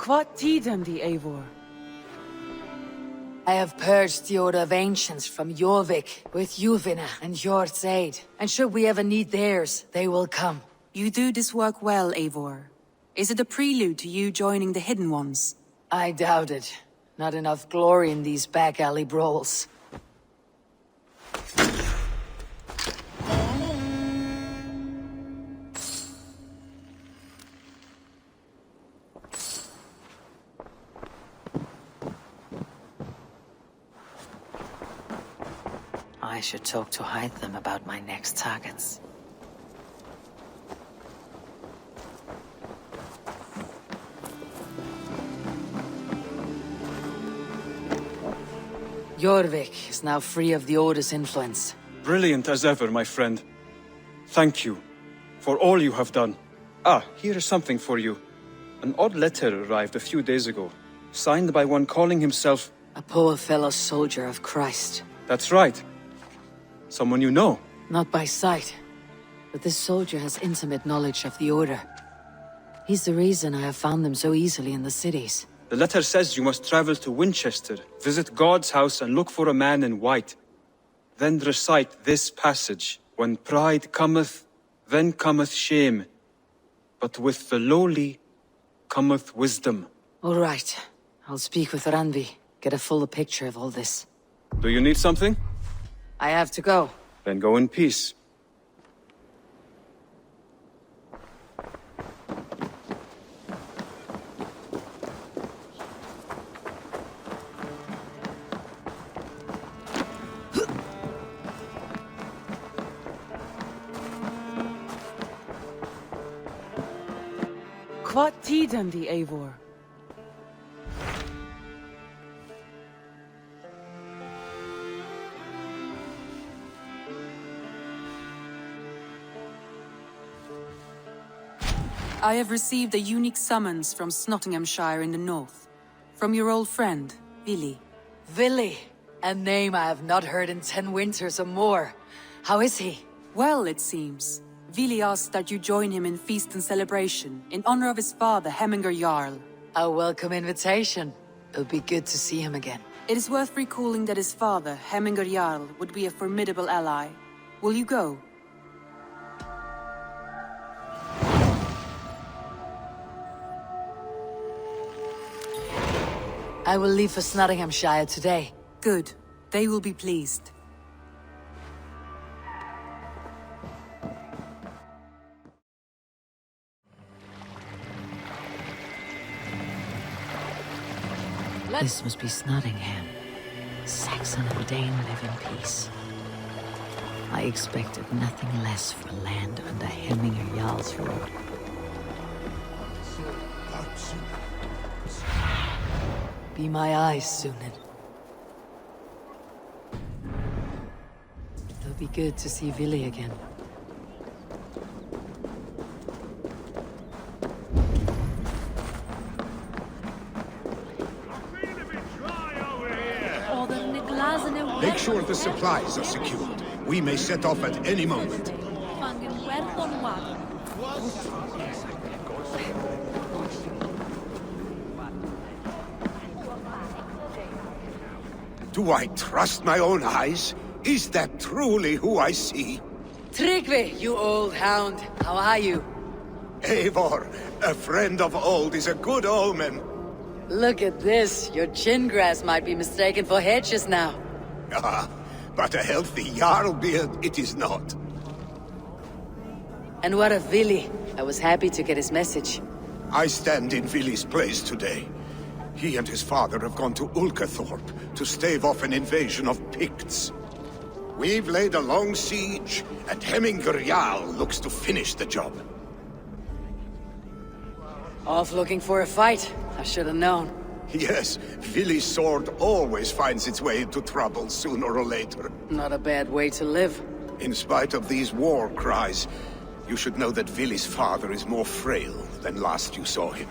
What tidem the Eivor? I have purged the Order of Ancients from Jorvik with Juvina and Hjort's aid, and should we ever need theirs, they will come. You do this work well, Eivor. Is it a prelude to you joining the Hidden Ones? I doubt it. Not enough glory in these back alley brawls. I should talk to Hytham about my next targets. Jorvik is now free of the Order's influence. Brilliant as ever, my friend. Thank you for all you have done. Ah, here is something for you. An odd letter arrived a few days ago, signed by one calling himself... A poor fellow soldier of Christ. That's right. Someone you know. Not by sight, but this soldier has intimate knowledge of the Order. He's the reason I have found them so easily in the cities. The letter says you must travel to Winchester, visit God's house and look for a man in white. Then recite this passage. When pride cometh, then cometh shame. But with the lowly cometh wisdom. All right. I'll speak with Randvi, get a fuller picture of all this. Do you need something? I have to go. Then go in peace. What tidem the Eivor? I have received a unique summons from Nottinghamshire in the north. From your old friend, Vili. Vili, a name I have not heard in 10 winters or more. How is he? Well, it seems. Vili asked that you join him in feast and celebration, in honor of his father, Hemming Jarl. A welcome invitation. It'll be good to see him again. It is worth recalling that his father, Hemming Jarl, would be a formidable ally. Will you go? I will leave for Nottinghamshire today. Good. They will be pleased. This must be Nottingham. Saxon and Dane live in peace. I expected nothing less for land under Hemming Jarl's rule. Be my eyes, Sunan. It'll be good to see Vili again. Make sure the supplies are secured. We may set off at any moment. Do I trust my own eyes? Is that truly who I see? Tryggvi, you old hound. How are you? Eivor, a friend of old is a good omen. Look at this. Your chin grass might be mistaken for hedges now. Ah, but a healthy Jarl beard it is not. And what of Vili? I was happy to get his message. I stand in Vili's place today. He and his father have gone to Ulkathorpe to stave off an invasion of Picts. We've laid a long siege, and Hemming Jarl looks to finish the job. Off looking for a fight. I should have known. Yes, Vili's sword always finds its way into trouble sooner or later. Not a bad way to live. In spite of these war cries, you should know that Vili's father is more frail than last you saw him.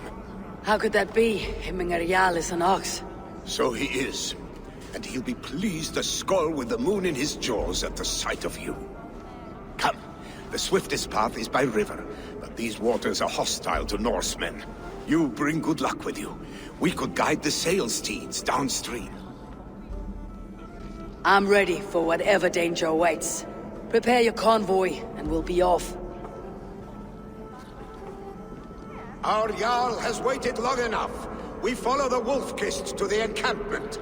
How could that be? Hemming Jarl is an ox. So he is. And he'll be pleased to skull with the moon in his jaws at the sight of you. Come, the swiftest path is by river, but these waters are hostile to Norsemen. You bring good luck with you. We could guide the sail steeds downstream. I'm ready for whatever danger awaits. Prepare your convoy, and we'll be off. Our Jarl has waited long enough. We follow the Wolf-Kissed to the encampment.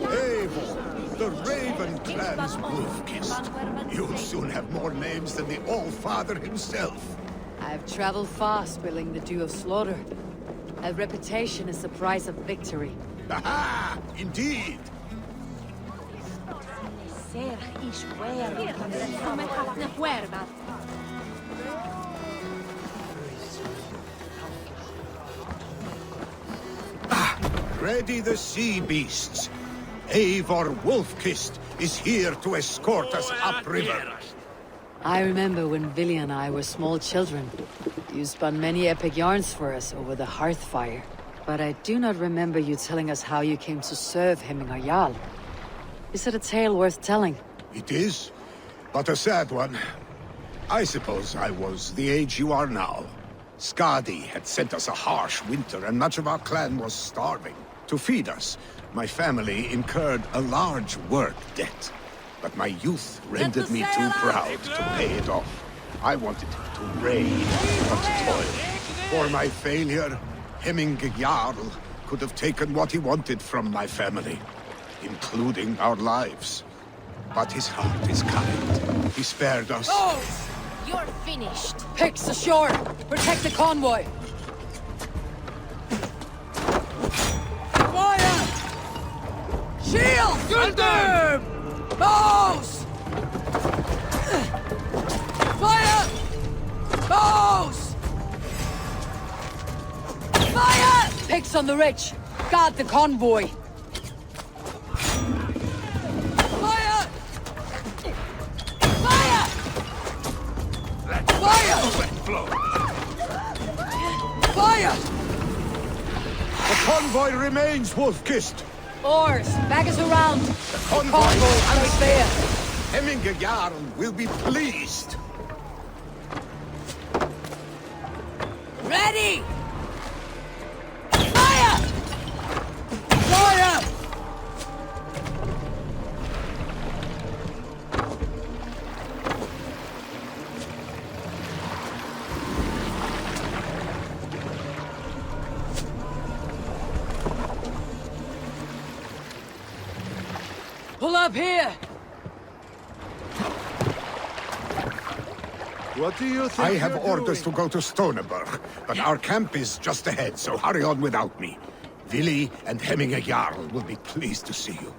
Eivor, the Raven Clan's Wolf-Kissed. You'll soon have more names than the All-Father himself. I've traveled fast, willing the dew of slaughter. A reputation is the price of victory. Aha! Indeed! Ready the sea beasts. Eivor Wolf-Kissed is here to escort us upriver. I remember when Vili and I were small children. You spun many epic yarns for us over the hearth fire. But I do not remember you telling us how you came to serve Hemming Jarl. Is it a tale worth telling? It is, but a sad one. I suppose I was the age you are now. Skadi had sent us a harsh winter, and much of our clan was starving. To feed us, my family incurred a large work debt. But my youth rendered me too proud to pay it off. I wanted to reign, not toil. For my failure, Hemming Jarl could have taken what he wanted from my family, including our lives. But his heart is kind. He spared us. Oh! You're finished. Picts ashore! Protect the convoy! Fire! Shields! Get them! Bows! Fire! Bows! Fire! Picts on the ridge. Guard the convoy. Fire! Fire! Fire! Fire! The convoy remains, Wolf-Kissed. Oars, back us around. The convoy Convoy, stay there. Hemming Jarl will be pleased. Ready! Fire! Fire! Pull up here! What do you think I have you're orders doing? to go to Stoneberg, but our camp is just ahead, so hurry on without me. Vili and Hemming Jarl will be pleased to see you.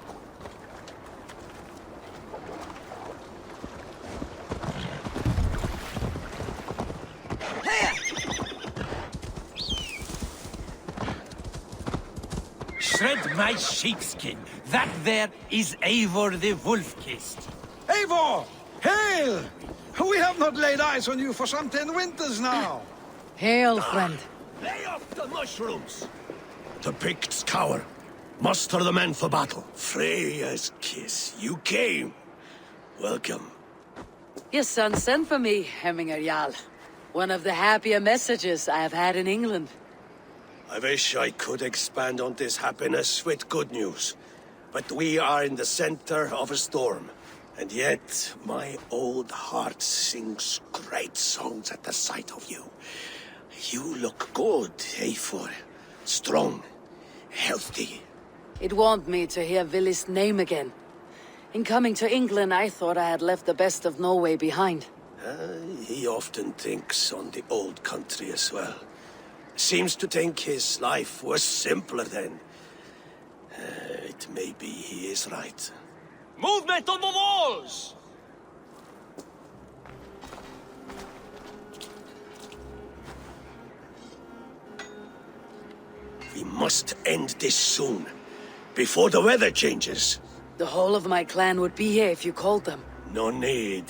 Shred my sheepskin. That there is Eivor the Wolf-Kissed. Eivor! Hail! We have not laid eyes on you for some 10 winters now. Hail, friend. Lay off the mushrooms. The Picts cower. Muster the men for battle. Freya's kiss. You came. Welcome. Your son sent for me, Hemming Jarl. One of the happier messages I have had in England. I wish I could expand on this happiness with good news. But we are in the center of a storm. And yet, my old heart sings great songs at the sight of you. You look good, Eivor. Strong, healthy. It warmed me to hear Vili's name again. In coming to England, I thought I had left the best of Norway behind. He often thinks on the old country as well. Seems to think his life was simpler then. It may be he is right. Movement on the walls! We must end this soon, before the weather changes. The whole of my clan would be here if you called them. No need.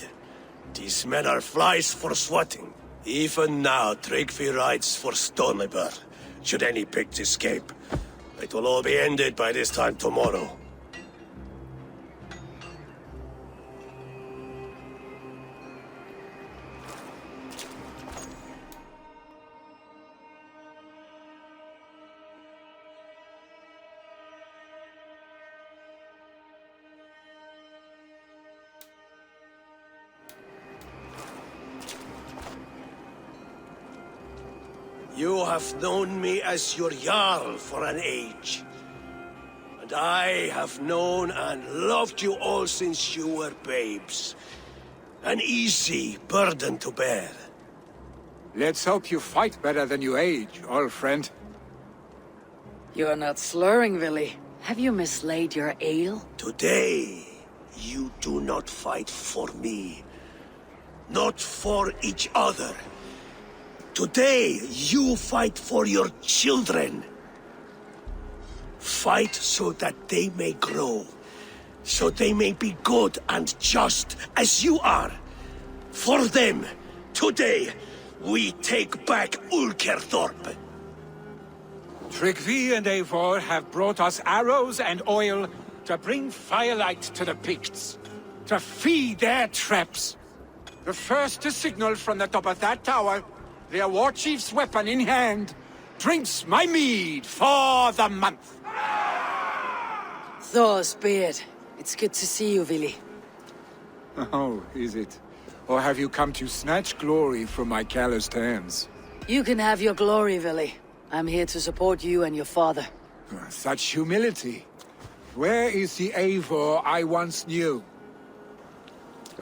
These men are flies for swatting. Even now, Tryggvi rides for Stonebur. Should any picts escape, it will all be ended by this time tomorrow. You have known me as your Jarl for an age. And I have known and loved you all since you were babes. An easy burden to bear. Let's hope you fight better than you age, old friend. You're not slurring, Vili. Have you mislaid your ale? Today, you do not fight for me. Not for each other. Today, you fight for your children. Fight so that they may grow. So they may be good and just as you are. For them, today, we take back Ulkerthorpe. Tryggvi and Eivor have brought us arrows and oil to bring firelight to the Picts, to feed their traps. The first to signal from the top of that tower, their war chief's weapon in hand, drinks my mead for the month. Thor's beard. It's good to see you, Vili. Oh, is it? Or have you come to snatch glory from my calloused hands? You can have your glory, Vili. I'm here to support you and your father. Such humility. Where is the Eivor I once knew?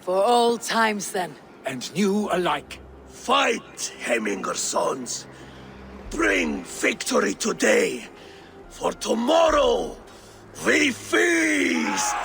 For old times, then. And new alike. Fight, Hemminger sons. Bring victory today. For tomorrow, we feast!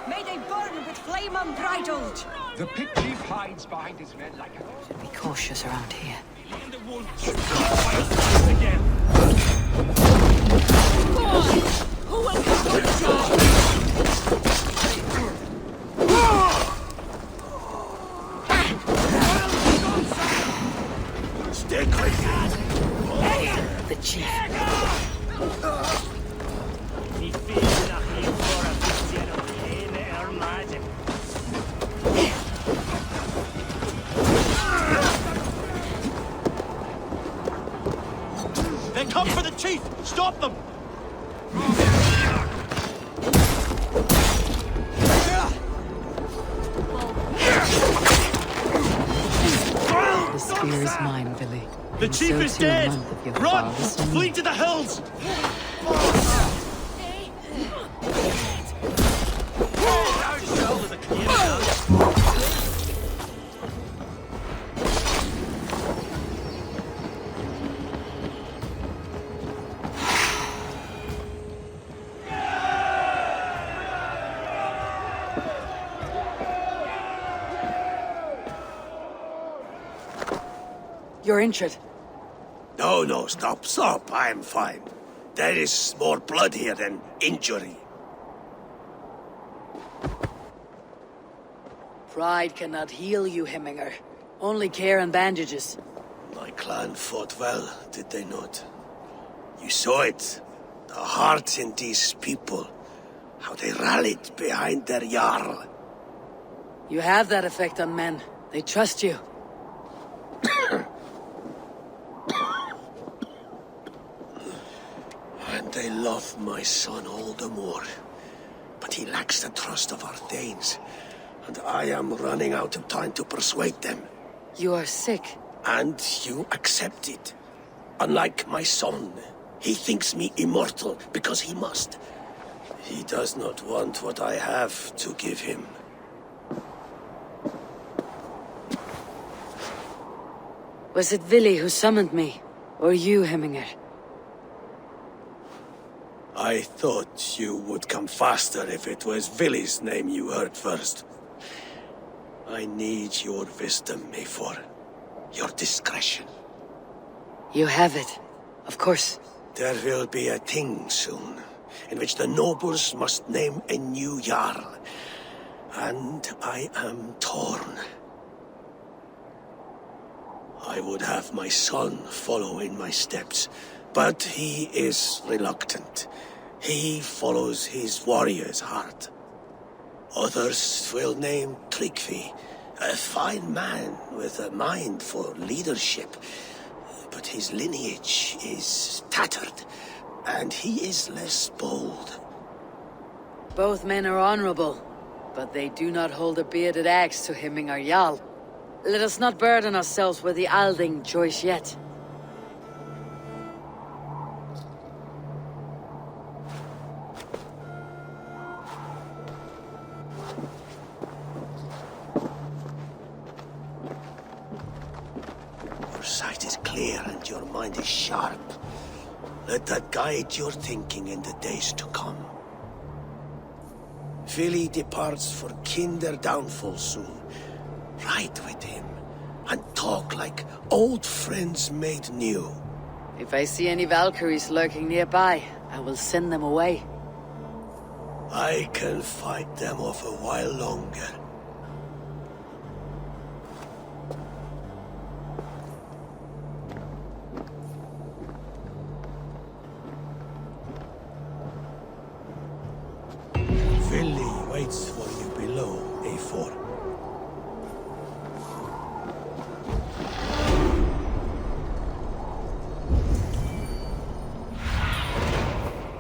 May they burn with flame unbridled! The pit chief hides behind his men like a... Be cautious around here. Again. Go on! Who will come to the Stay crazy! The chief. They come for the chief! Stop them! The spear is mine, Vili. The And chief so is too a dead! month of your Run! father's and Flee to the hills! You're injured. No, stop. I'm fine. There is more blood here than injury. Pride cannot heal you, Hemminger. Only care and bandages. My clan fought well, did they not? You saw it. The heart in these people. How they rallied behind their Jarl. You have that effect on men. They trust you. And they love my son all the more. But he lacks the trust of our Danes. And I am running out of time to persuade them. You are sick. And you accept it. Unlike my son, he thinks me immortal because he must. He does not want what I have to give him. Was it Vili who summoned me? Or you, Hemminger? I thought you would come faster if it was Vili's name you heard first. I need your wisdom, Eivor. Your discretion. You have it. Of course. There will be a thing soon, in which the nobles must name a new Jarl. And I am torn. I would have my son follow in my steps, but he is reluctant. He follows his warrior's heart. Others will name Tryggvi, a fine man with a mind for leadership. But his lineage is tattered, and he is less bold. Both men are honorable, but they do not hold a bearded axe to Hemming or Jarl. Let us not burden ourselves with the Alding choice yet. Your sight is clear and your mind is sharp. Let that guide your thinking in the days to come. Vili departs for kinder downfall soon. Ride with him, and talk like old friends made new. If I see any Valkyries lurking nearby, I will send them away. I can fight them off a while longer. Vili waits for you below, Eivor.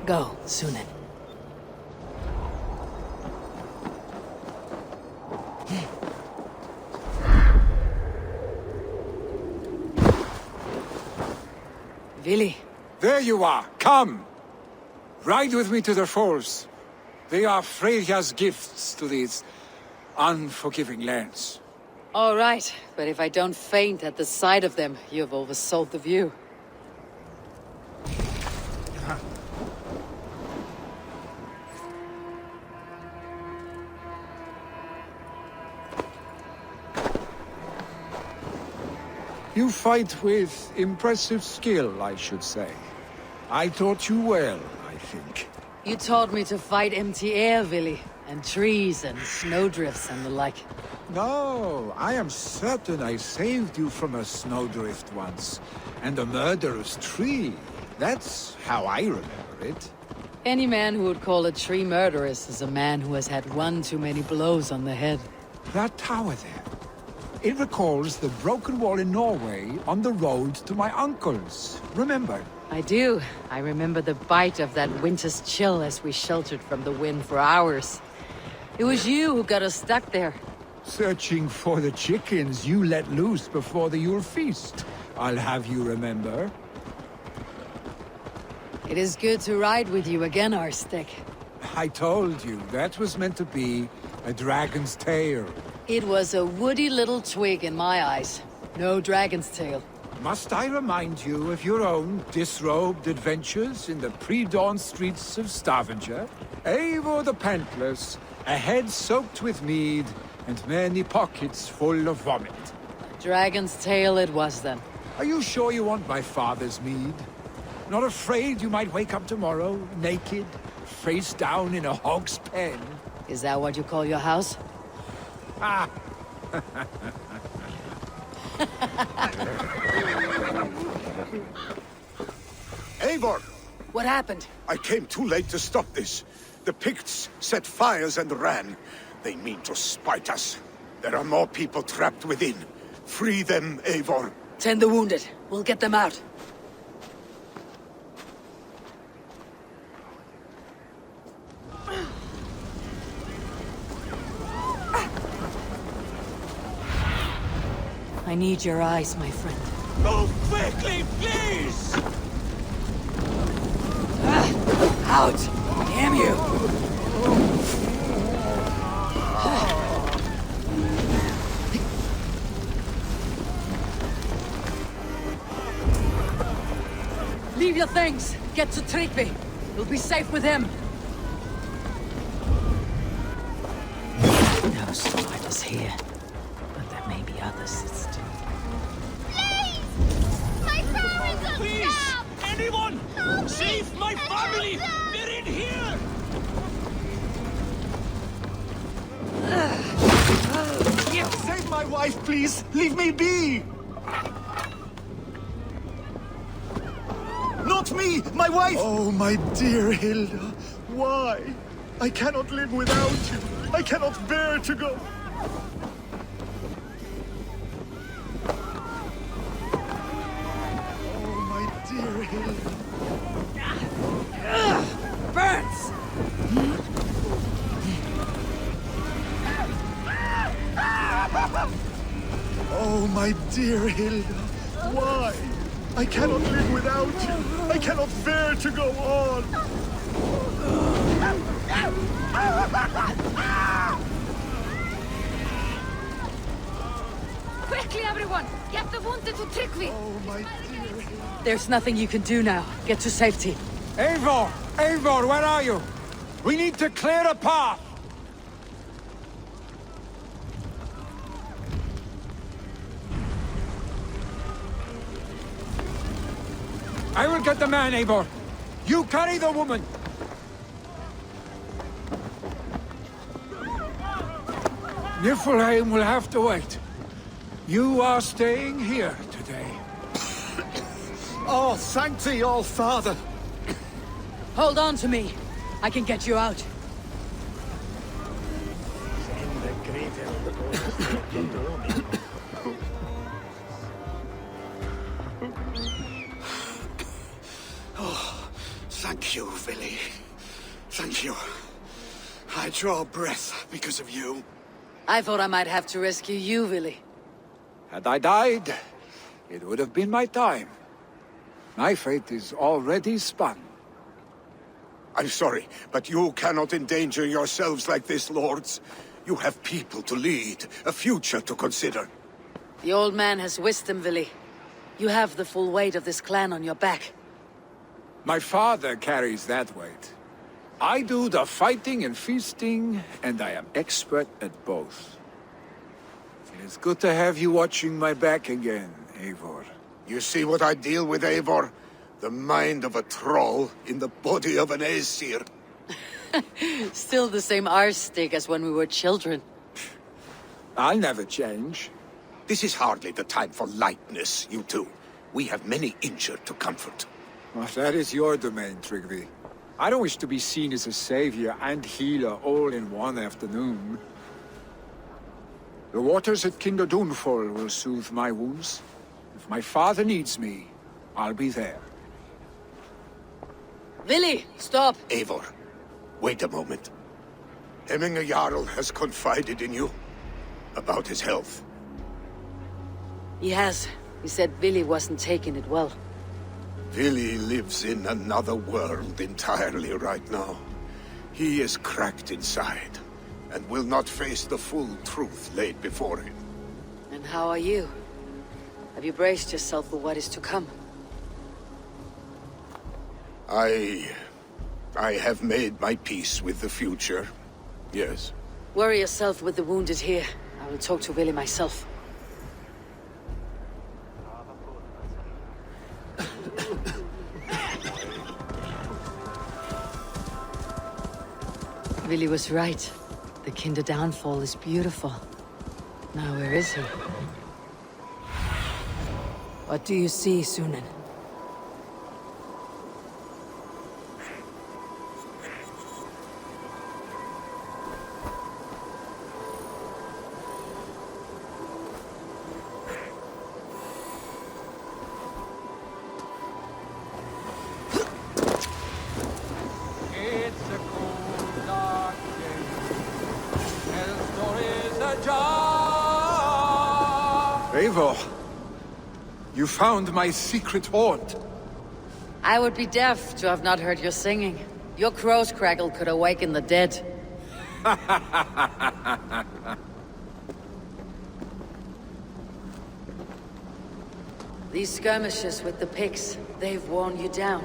Go, Sunan. Vili. There you are. Come. Ride with me to the falls. They are Freya's gifts to these unforgiving lands. All right, but if I don't faint at the sight of them, you've oversold the view. You fight with impressive skill, I should say. I taught you well, I think. You taught me to fight empty air, Vili, and trees and snowdrifts and the like. No, I am certain I saved you from a snowdrift once, and a murderous tree. That's how I remember it. Any man who would call a tree murderous is a man who has had one too many blows on the head. That tower there. It recalls the broken wall in Norway on the road to my uncle's. Remember? I do. I remember the bite of that winter's chill as we sheltered from the wind for hours. It was you who got us stuck there. Searching for the chickens you let loose before the Yule feast. I'll have you remember. It is good to ride with you again, Arstic. I told you, that was meant to be a dragon's tail. It was a woody little twig in my eyes. No dragon's tail. Must I remind you of your own disrobed adventures in the pre-dawn streets of Stavanger? Eivor the Pantless, a head soaked with mead, and many pockets full of vomit. Dragon's tail it was then. Are you sure you want my father's mead? Not afraid you might wake up tomorrow, naked, face down in a hog's pen? Is that what you call your house? Ah! Eivor! What happened? I came too late to stop this. The Picts set fires and ran. They mean to spite us. There are more people trapped within. Free them, Eivor. Tend the wounded. We'll get them out. I need your eyes, my friend. Move quickly, please! Out! Damn you! Leave your things. Get to Tryggvi. You'll be safe with him. No survivors here, but there may be others that still. My parents are Please! stabbed! Anyone! Help me! Save my family! Help! They're in here! Save my wife, please! Leave me be! Not me! My wife! Oh, my dear Hilda. Why? I cannot live without you. I cannot bear to go. Oh, my dear Hilda. Burns! Oh, my dear Hilda. Why? I cannot live without you. I cannot bear to go on. Quickly, everyone! Get the wounded to Tryggvi! Oh, my dear Hilda. There's nothing you can do now. Get to safety. Eivor! Eivor, where are you? We need to clear a path! I will get the man, Eivor. You carry the woman. Niflheim will have to wait. You are staying here today. Oh, thank thee, all father. Hold on to me. I can get you out. Thank you, Vili. Thank you. I draw breath because of you. I thought I might have to rescue you, Vili. Had I died, it would have been my time. My fate is already spun. I'm sorry, but you cannot endanger yourselves like this, lords. You have people to lead, a future to consider. The old man has wisdom, Vili. You have the full weight of this clan on your back. My father carries that weight. I do the fighting and feasting, and I am expert at both. It is good to have you watching my back again, Eivor. You see what I deal with, Eivor? The mind of a troll in the body of an Aesir. Still the same arse stick as when we were children. I'll never change. This is hardly the time for lightness, you two. We have many injured to comfort. Well, that is your domain, Tryggvi. I don't wish to be seen as a savior and healer all in one afternoon. The waters at Kinderdunfall will soothe my wounds. If my father needs me, I'll be there. Vili, stop! Eivor, wait a moment. Hemming Jarl has confided in you about his health. He has. He said Vili wasn't taking it well. Vili lives in another world entirely right now. He is cracked inside, and will not face the full truth laid before him. And how are you? Have you braced yourself for what is to come? I have made my peace with the future, yes. Worry yourself with the wounded here. I will talk to Vili myself. Vili was right. The Kinder downfall is beautiful. Now where is he? What do you see, Sunan? Eivor, you found my secret haunt. I would be deaf to have not heard your singing. Your crow's crackle could awaken the dead. These skirmishes with the pigs, They've worn you down.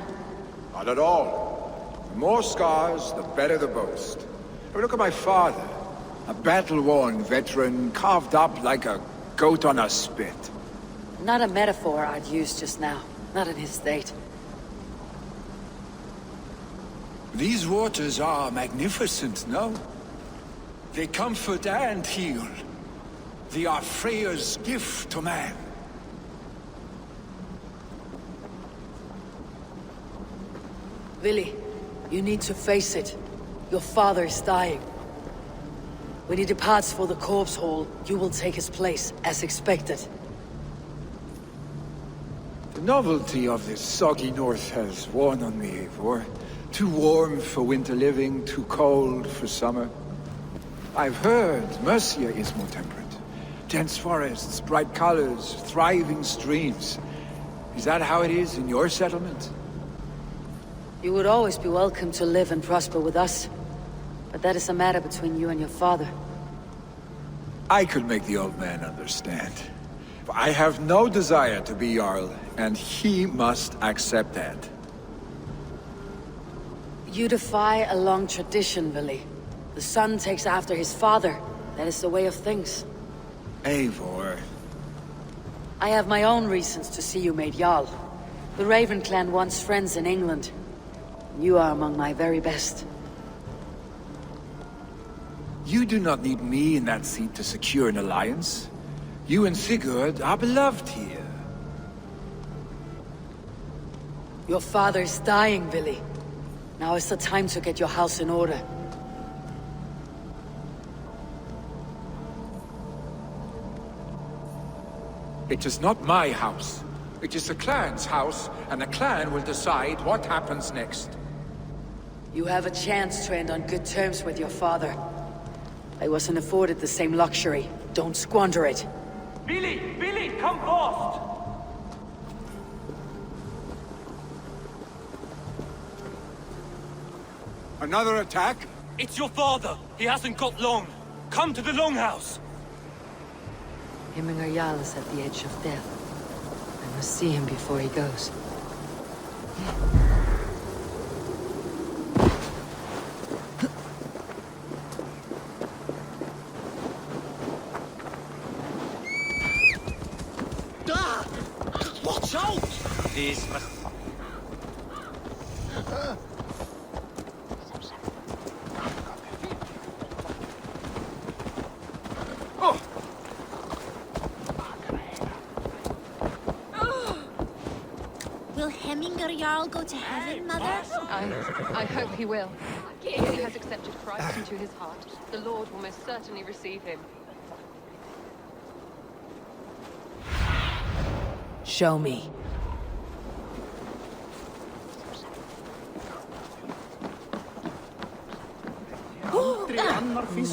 Not at all. The more scars, the better the boast. I mean, look at my father. A battle-worn veteran, carved up like a goat on a spit. Not a metaphor I'd use just now. Not in his state. These waters are magnificent, no? They comfort and heal. They are Freya's gift to man. Vili, you need to face it. Your father is dying. When he departs for the corpse hall, you will take his place, as expected. The novelty of this soggy north has worn on me, Eivor. Too warm for winter living, too cold for summer. I've heard Mercia is more temperate. Dense forests, bright colors, thriving streams. Is that how it is in your settlement? You would always be welcome to live and prosper with us. But that is a matter between you and your father. I could make the old man understand. I have no desire to be Jarl, and he must accept that. You defy a long tradition, Vili. The son takes after his father. That is the way of things. Eivor. I have my own reasons to see you made Jarl. The Raven clan wants friends in England. You are among my very best. You do not need me in that seat to secure an alliance. You and Sigurd are beloved here. Your father is dying, Vili. Now is the time to get your house in order. It is not my house. It is the clan's house, and the clan will decide what happens next. You have a chance to end on good terms with your father. I wasn't afforded the same luxury. Don't squander it. Vili! Vili, come fast! Another attack? It's your father! He hasn't got long! Come to the Longhouse! Hemming Jarl is at the edge of death. I must see him before he goes. Watch out! This must... Will Hemming Jarl go to heaven, Mother? I hope he will. If he has accepted Christ into his heart, the Lord will most certainly receive him. Show me.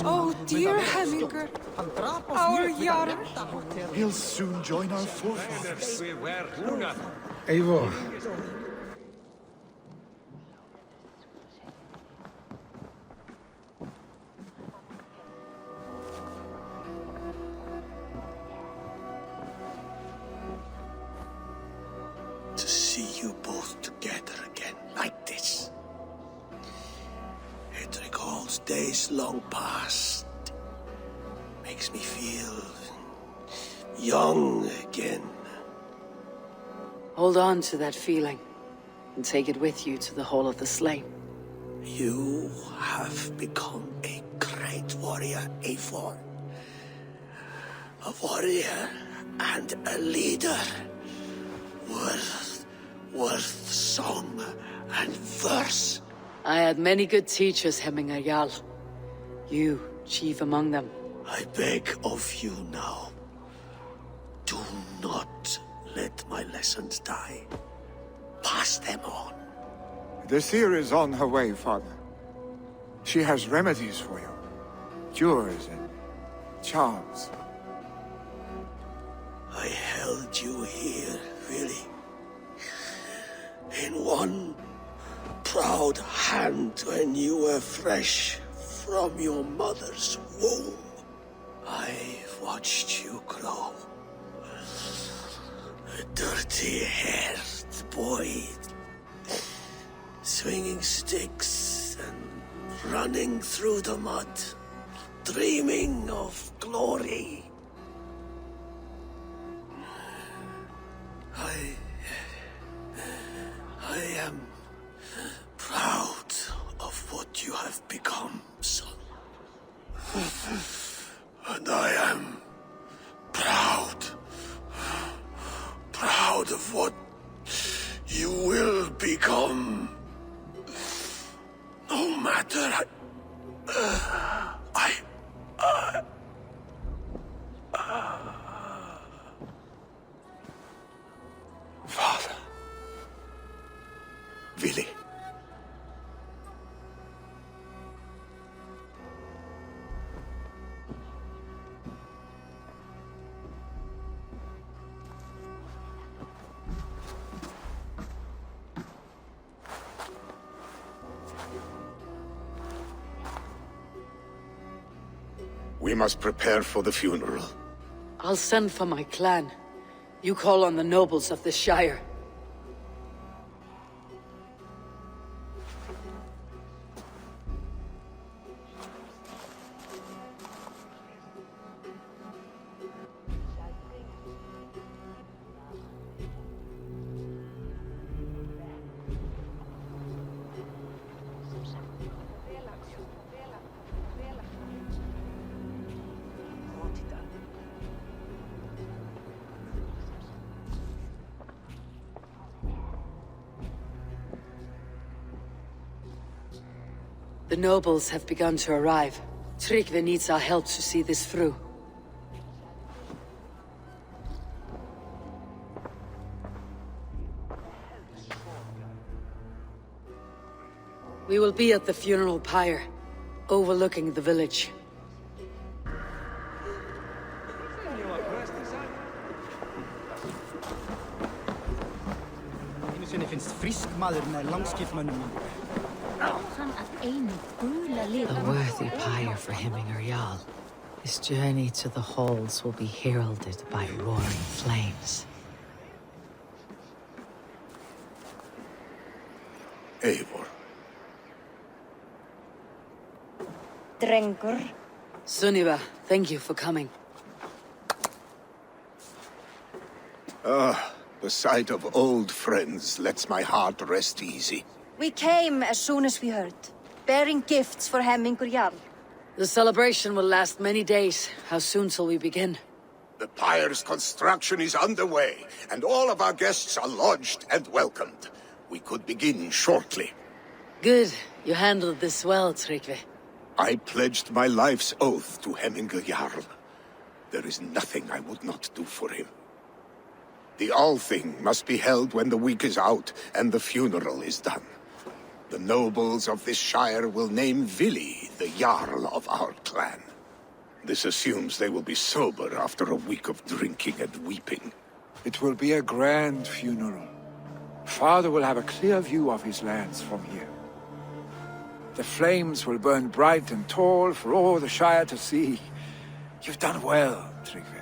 Oh, dear Hemminger. Our Jarl. He'll soon join our forefathers. Eivor. To see you both together again like this. It recalls days long past. Makes me feel young again. Hold on to that feeling, and take it with you to the Hall of the Slain. You have become a great warrior, Eivor. A warrior and a leader. Worth song and verse. I had many good teachers, Hemming Jarl. You, chief among them. I beg of you now. Do not let my lessons die. Pass them on. The seer is on her way, Father. She has remedies for you. Cures and charms. I held you here, Vili. In one proud hand when you were fresh from your mother's womb. I've watched you grow. A dirty-haired, youth boy, swinging sticks and running through the mud, dreaming of glory. I am proud of what you have become, son. And I am proud of what you will become. No matter Father. Vili. We must prepare for the funeral. I'll send for my clan. You call on the nobles of the Shire. The nobles have begun to arrive. Tryggvi needs our help to see this through. We will be at the funeral pyre, overlooking the village. A worthy pyre for Hemming Jarl. His journey to the halls will be heralded by roaring flames. Eivor. Drengur. Sunniva, thank you for coming. The sight of old friends lets my heart rest easy. We came as soon as we heard, bearing gifts for Hemming Jarl. The celebration will last many days. How soon shall we begin? The pyre's construction is underway, and all of our guests are lodged and welcomed. We could begin shortly. Good. You handled this well, Tryggvi. I pledged my life's oath to Hemming Jarl. There is nothing I would not do for him. The Althing must be held when the week is out and the funeral is done. The nobles of this shire will name Vili the Jarl of our clan. This assumes they will be sober after a week of drinking and weeping. It will be a grand funeral. Father will have a clear view of his lands from here. The flames will burn bright and tall for all the Shire to see. You've done well, Tryggvi.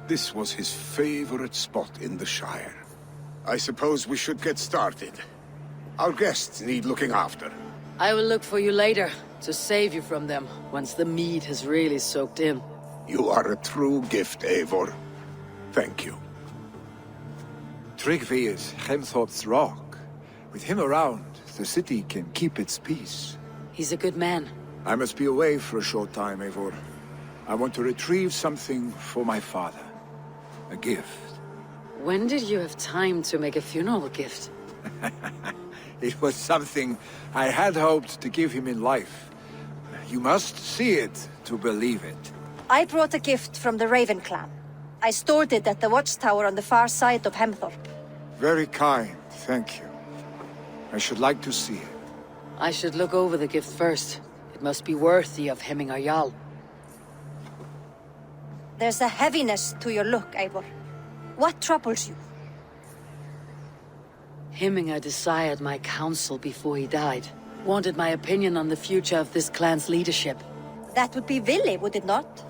This was his favorite spot in the Shire. I suppose we should get started. Our guests need looking after. I will look for you later, to save you from them, once the mead has really soaked in. You are a true gift, Eivor. Thank you. Tryggvi is Hemthorpe's rock. With him around, the city can keep its peace. He's a good man. I must be away for a short time, Eivor. I want to retrieve something for my father. A gift. When did you have time to make a funeral gift? It was something I had hoped to give him in life. You must see it to believe it. I brought a gift from the Raven clan. I stored it at the watchtower on the far side of Hemthorpe. Very kind, thank you. I should like to see it. I should look over the gift first. It must be worthy of Hemming Jarl. There's a heaviness to your look, Eivor. What troubles you? Hemming desired my counsel before he died. Wanted my opinion on the future of this clan's leadership. That would be Vili, would it not?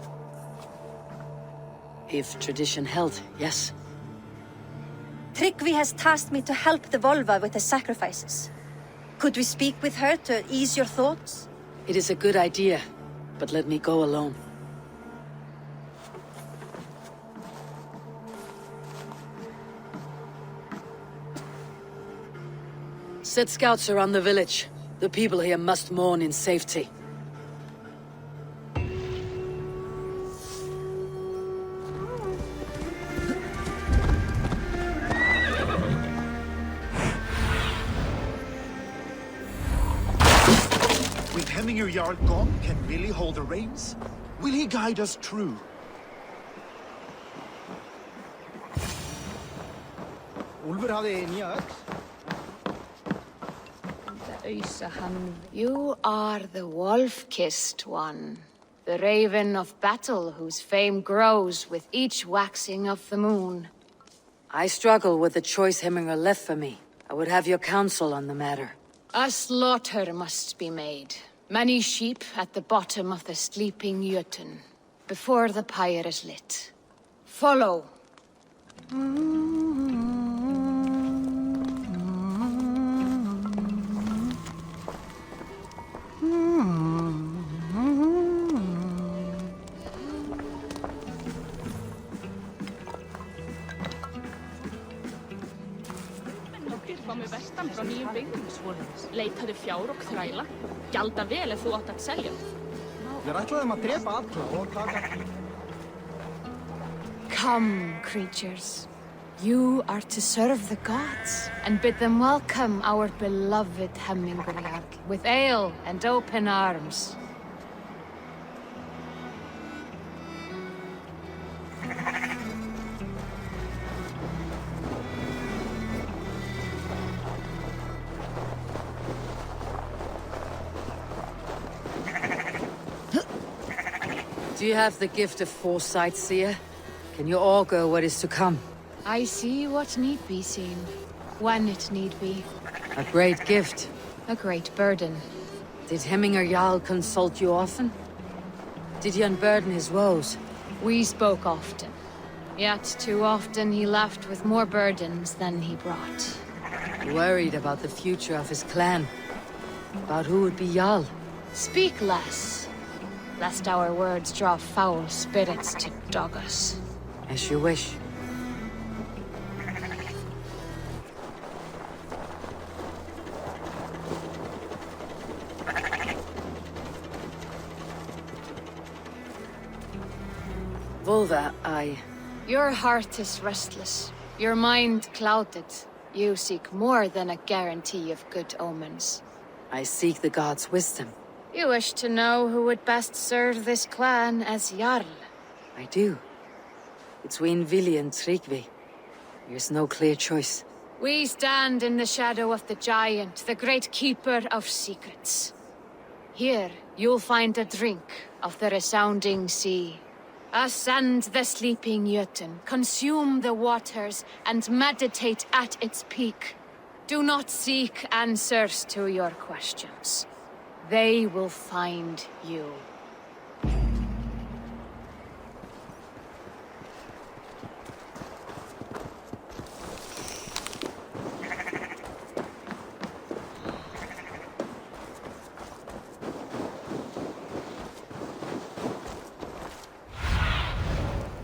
If tradition held, yes. Tryggvi has tasked me to help the Volva with the sacrifices. Could we speak with her to ease your thoughts? It is a good idea, but let me go alone. Set scouts around the village. The people here must mourn in safety. With Hemming Jarl gone, can Vili hold the reins? Will he guide us true? You are the wolf-kissed one. The raven of battle whose fame grows with each waxing of the moon. I struggle with the choice Hemminger left for me. I would have your counsel on the matter. A slaughter must be made. Many sheep at the bottom of the sleeping Jötun, before the pyre is lit. Follow. Komu vestan frá nýjum byggðum. Leitaðu fjár og þræla. Gjalda vel ef þú átt að selja. Ég ætlaði að drepa alla og taka... Come, creatures. You are to serve the gods, and bid them welcome our beloved Hemmingurjarl with ale and open arms. Do you have the gift of foresight, seer? Can you augur what is to come? I see what need be seen, when it need be. A great gift. A great burden. Did Hemminger Jarl consult you often? Did he unburden his woes? We spoke often. Yet too often he left with more burdens than he brought. Worried about the future of his clan. About who would be Jarl. Speak less, lest our words draw foul spirits to dog us. As you wish. Volva, Your heart is restless, your mind clouded. You seek more than a guarantee of good omens. I seek the gods' wisdom. You wish to know who would best serve this clan as Jarl. I do. Between Vili and Tryggvi, there's no clear choice. We stand in the shadow of the giant, the great keeper of secrets. Here, you'll find a drink of the resounding sea. Ascend the sleeping Jötun, consume the waters, and meditate at its peak. Do not seek answers to your questions. They will find you.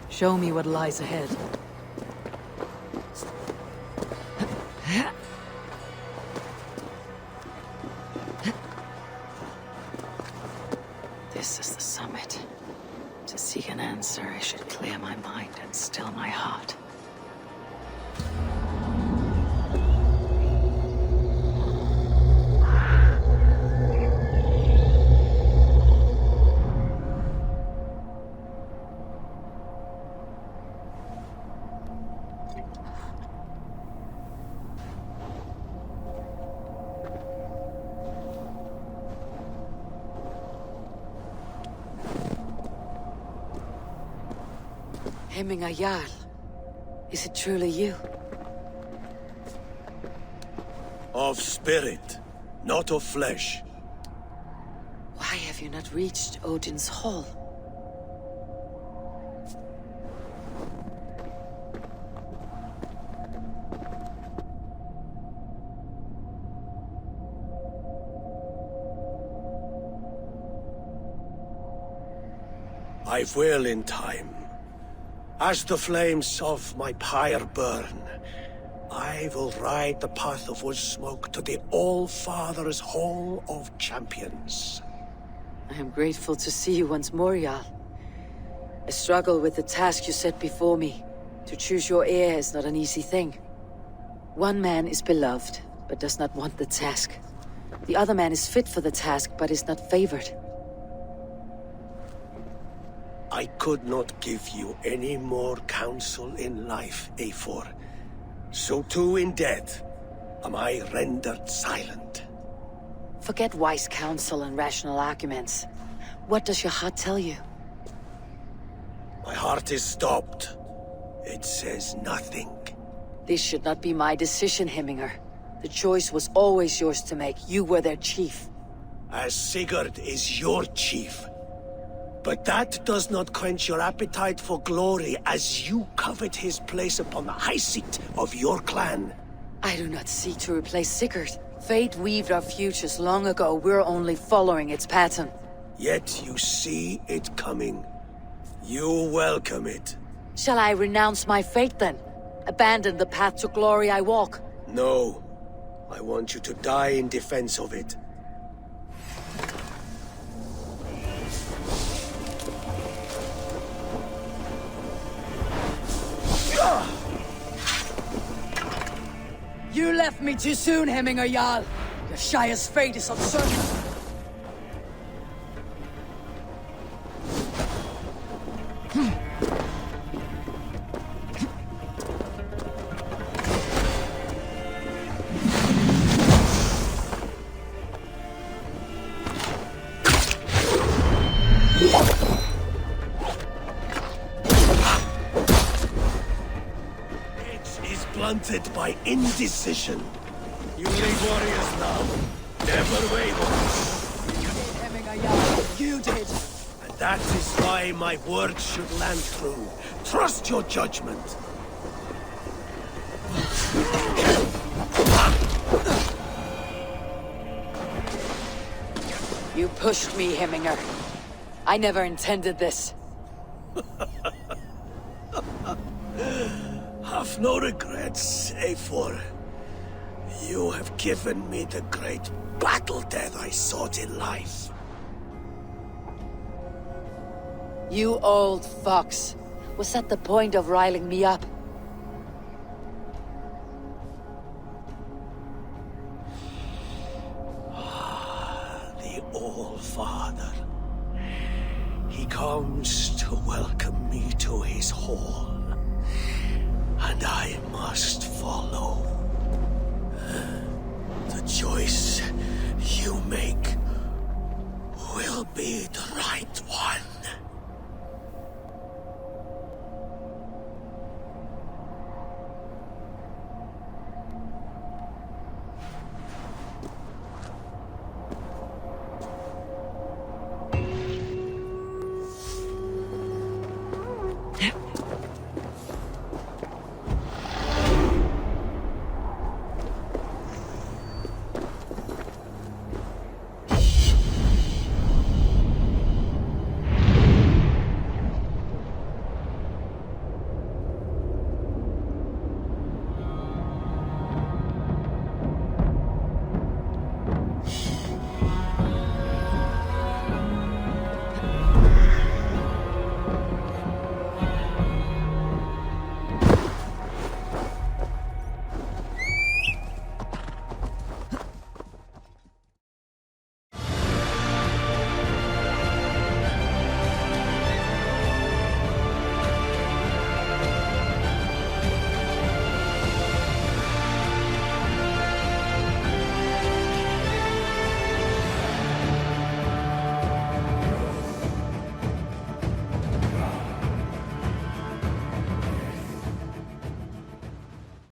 Show me what lies ahead. This is the summit. To seek an answer, I should clear my mind and still my heart. Hemminger Jarl, is it truly you? Of spirit, not of flesh. Why have you not reached Odin's Hall? I will in time. As the flames of my pyre burn, I will ride the path of wood smoke to the All-Father's Hall of Champions. I am grateful to see you once more, Jarl. I struggle with the task you set before me. To choose your heir is not an easy thing. One man is beloved, but does not want the task. The other man is fit for the task, but is not favored. I could not give you any more counsel in life, Eivor. So too in death am I rendered silent. Forget wise counsel and rational arguments. What does your heart tell you? My heart is stopped. It says nothing. This should not be my decision, Hemminger. The choice was always yours to make. You were their chief. As Sigurd is your chief. But that does not quench your appetite for glory as you covet his place upon the high seat of your clan. I do not seek to replace Sigurd. Fate weaved our futures long ago. We're only following its pattern. Yet you see it coming. You welcome it. Shall I renounce my fate then? Abandon the path to glory I walk? No. I want you to die in defense of it. You left me too soon, Hemminger Jarl. Your Shire's fate is uncertain. Blunted by indecision. You lead warriors now. Never waver. You did, Hemminger Jarl. You did. And that is why my words should land true. Trust your judgment. You pushed me, Hemminger. I never intended this. Have no regrets, Eivor. You have given me the great battle death I sought in life. You old fox. Was that the point of riling me up? The All-Father. He comes to welcome me to his hall. And I must follow